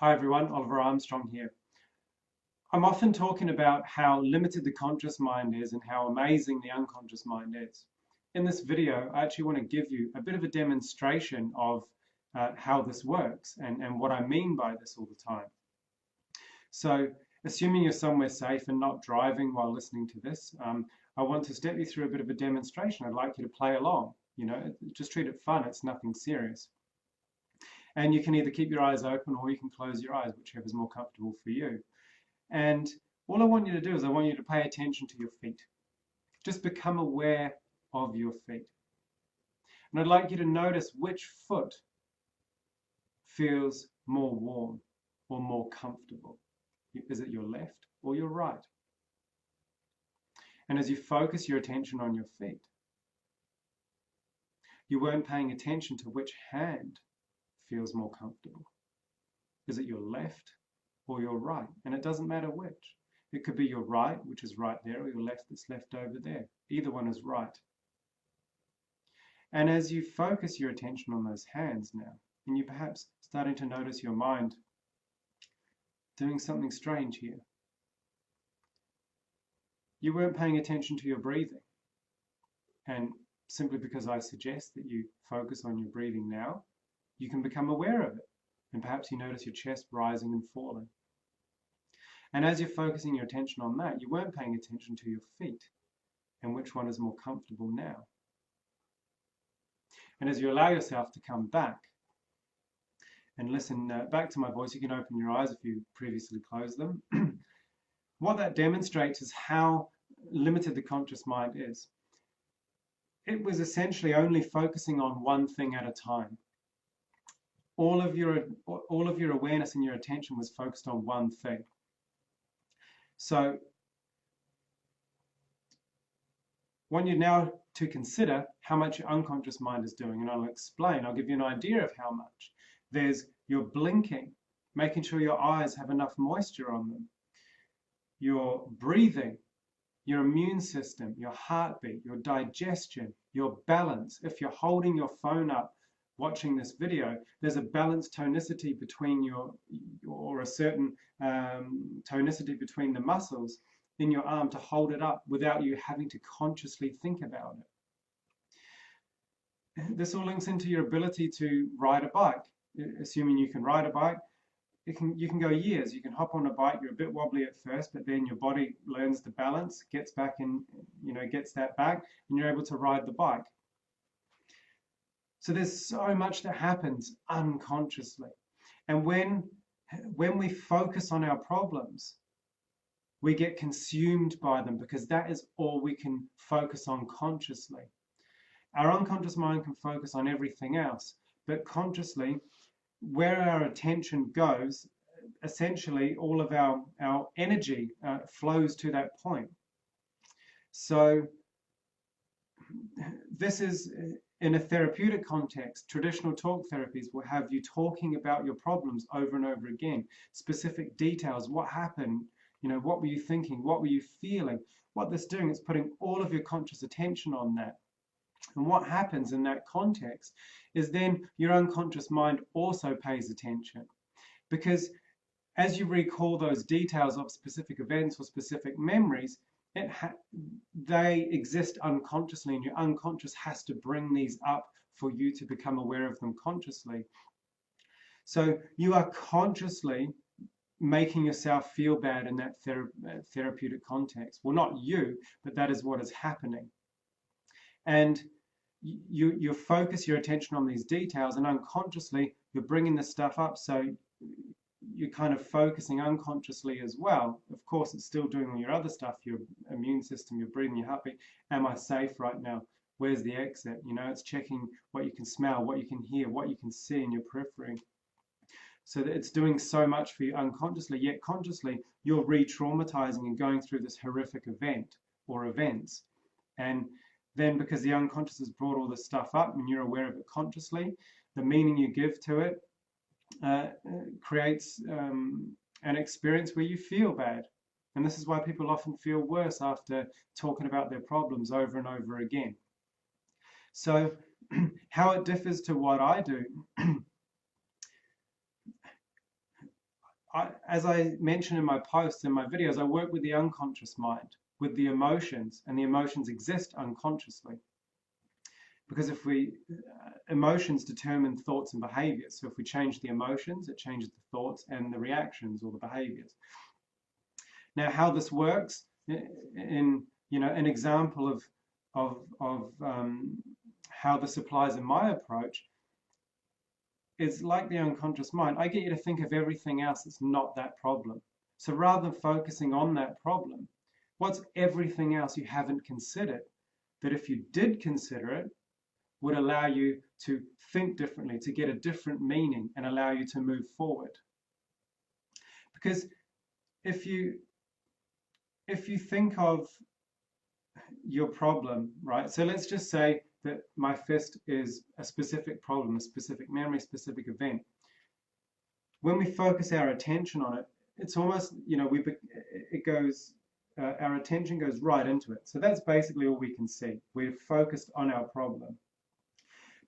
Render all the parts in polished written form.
Hi everyone, Oliver Armstrong here. I'm often talking about how limited the conscious mind is and how amazing the unconscious mind is. In this video, I actually want to give you a bit of a demonstration of how this works and what I mean by this all the time. So, assuming you're somewhere safe and not driving while listening to this, I want to step you through a bit of a demonstration. I'd like you to play along. Just treat it fun, it's nothing serious. And you can either keep your eyes open or you can close your eyes, whichever is more comfortable for you. And all I want you to do is I want you to pay attention to your feet. Just become aware of your feet. And I'd like you to notice which foot feels more warm or more comfortable. Is it your left or your right? And as you focus your attention on your feet, you weren't paying attention to which hand feels more comfortable. Is it your left or your right? And it doesn't matter which. It could be your right, which is right there, or your left that's left over there. Either one is right. And as you focus your attention on those hands now, and you're perhaps starting to notice your mind doing something strange here. You weren't paying attention to your breathing. And simply because I suggest that you focus on your breathing now, you can become aware of it. And perhaps you notice your chest rising and falling. And as you're focusing your attention on that, you weren't paying attention to your feet and which one is more comfortable now. And as you allow yourself to come back and listen back to my voice, you can open your eyes if you previously closed them. What that demonstrates is how limited the conscious mind is. It was essentially only focusing on one thing at a time. All of your awareness and your attention was focused on one thing. So I want you now to consider how much your unconscious mind is doing, and I'll give you an idea of how much. There's your blinking, making sure your eyes have enough moisture on them, your breathing, your immune system, your heartbeat, your digestion, your balance. If you're holding your phone up watching this video, there's a balanced tonicity between or a certain tonicity between the muscles in your arm to hold it up without you having to consciously think about it. This all links into your ability to ride a bike. Assuming you can ride a bike, you can go years. You can hop on a bike, you're a bit wobbly at first, but then your body learns the balance, gets back in, gets that back, and you're able to ride the bike. So there's so much that happens unconsciously. And when we focus on our problems, we get consumed by them because that is all we can focus on consciously. Our unconscious mind can focus on everything else, but consciously, where our attention goes, essentially all of our energy flows to that point. So this is, in a therapeutic context, traditional talk therapies will have you talking about your problems over and over again, specific details, what happened, what were you thinking, what were you feeling. What this is doing is putting all of your conscious attention on that. And what happens in that context is then your unconscious mind also pays attention, because as you recall those details of specific events or specific memories, they exist unconsciously, and your unconscious has to bring these up for you to become aware of them consciously. So you are consciously making yourself feel bad in that therapeutic context. Well, not you, but that is what is happening. And you focus your attention on these details, and unconsciously you're bringing this stuff up, so you're kind of focusing unconsciously as well. Of course, it's still doing all your other stuff, your immune system, your breathing, your heartbeat. Am I safe right now? Where's the exit? It's checking what you can smell, what you can hear, what you can see in your periphery. So that it's doing so much for you unconsciously, yet consciously you're re-traumatizing and going through this horrific event or events. And then because the unconscious has brought all this stuff up and you're aware of it consciously, the meaning you give to it creates an experience where you feel bad. And this is why people often feel worse after talking about their problems over and over again. So how it differs to what I do as I mentioned in my posts and my videos, I work with the unconscious mind, with the emotions, and the emotions exist unconsciously. Because if emotions determine thoughts and behaviors. So if we change the emotions, it changes the thoughts and the reactions or the behaviors. Now, how this works, in an example of how this applies in my approach, is like the unconscious mind. I get you to think of everything else that's not that problem. So rather than focusing on that problem, what's everything else you haven't considered that if you did consider it, would allow you to think differently, to get a different meaning and allow you to move forward? Because if you think of your problem, right? So let's just say that my fist is a specific problem, a specific memory, specific event. When we focus our attention on it, it's almost, our attention goes right into it. So that's basically all we can see. We're focused on our problem.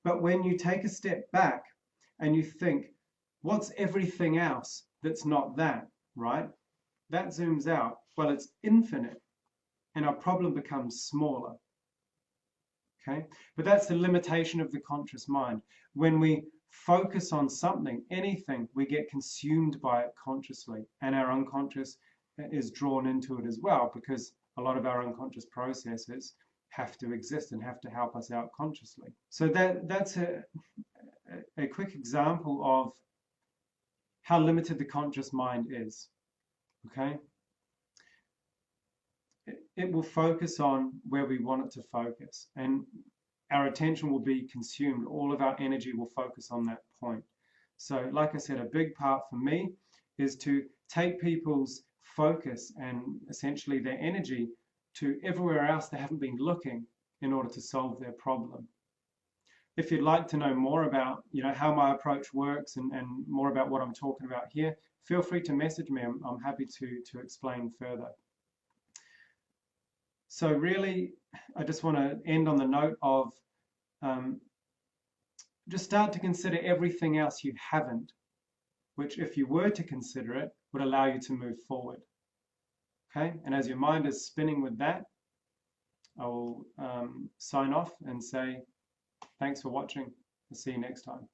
But when you take a step back and you think, what's everything else that's not that, right? That zooms out. Well, it's infinite, and our problem becomes smaller. Okay? But that's the limitation of the conscious mind. When we focus on something, anything, we get consumed by it consciously, and our unconscious is drawn into it as well, because a lot of our unconscious processes have to exist and have to help us out consciously. So that's a quick example of how limited the conscious mind is. Okay? It will focus on where we want it to focus, and our attention will be consumed. All of our energy will focus on that point. So like I said, a big part for me is to take people's focus and essentially their energy to everywhere else they haven't been looking in order to solve their problem. If you'd like to know more about how my approach works and more about what I'm talking about here, feel free to message me. I'm happy to explain further. So really, I just want to end on the note of just start to consider everything else you haven't, which if you were to consider it, would allow you to move forward. Okay, and as your mind is spinning with that, I will sign off and say thanks for watching. I'll see you next time.